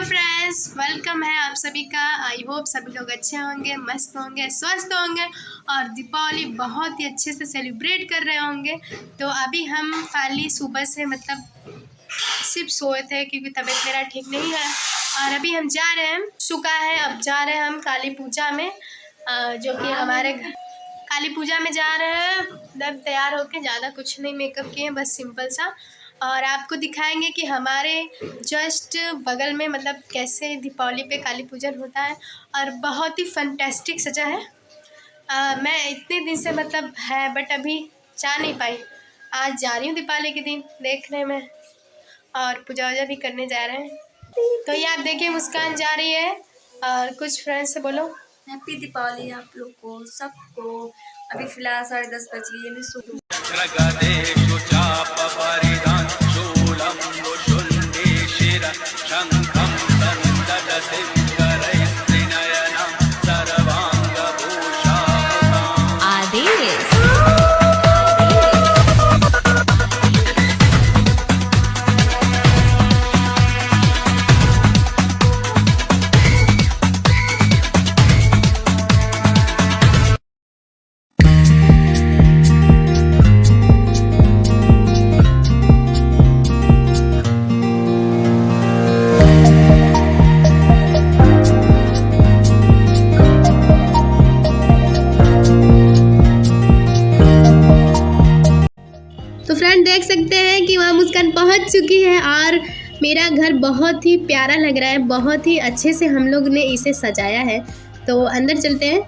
Friends, welcome है आप सभी का। आई होप सभी लोग अच्छे होंगे, मस्त होंगे, स्वस्थ होंगे और दीपावली बहुत ही अच्छे से सेलिब्रेट कर रहे होंगे। तो अभी हम खाली सुबह से सिर्फ सोए थे क्योंकि तबीयत मेरा ठीक नहीं है और अभी हम जा रहे हैं, चुका है, अब जा रहे हैं हम काली पूजा में, जो कि हमारे काली पूजा में जा रहे हैं। मतलब तैयार होके, ज़्यादा कुछ नहीं मेकअप किए, बस सिंपल सा, और आपको दिखाएंगे कि हमारे जस्ट बगल में मतलब कैसे दीपावली पे काली पूजन होता है और बहुत ही फंटेस्टिक सजा है। मैं इतने दिन से मतलब है बट अभी जा नहीं पाई। आज जा रही हूँ दीपावली के दिन देखने में और पूजा वूजा भी करने जा रहे हैं। तो ये आप देखिए, मुस्कान जा रही है और कुछ फ्रेंड्स से बोलो हैप्पी दीपावली आप लोग को सबको। अभी फिलहाल 10:30 बज गई है। तो फ्रेंड देख सकते हैं कि वहाँ मुस्कान पहुँच चुकी है और मेरा घर बहुत ही प्यारा लग रहा है। बहुत ही अच्छे से हम लोग ने इसे सजाया है। तो अंदर चलते हैं।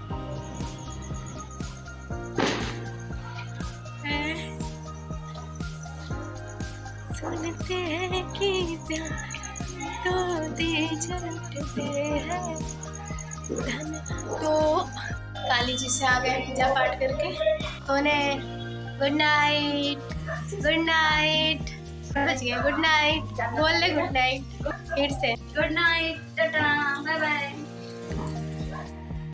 सुनते हैं कि प्यार तो दे जलते हैं। तो काली जी से आ गए पूजा पाठ करके, तो उन्हें गुड नाइट, गुड नाइट बच गया। गुड नाइट बोल ले, गुड नाइट फिर से, good night, tata, bye bye.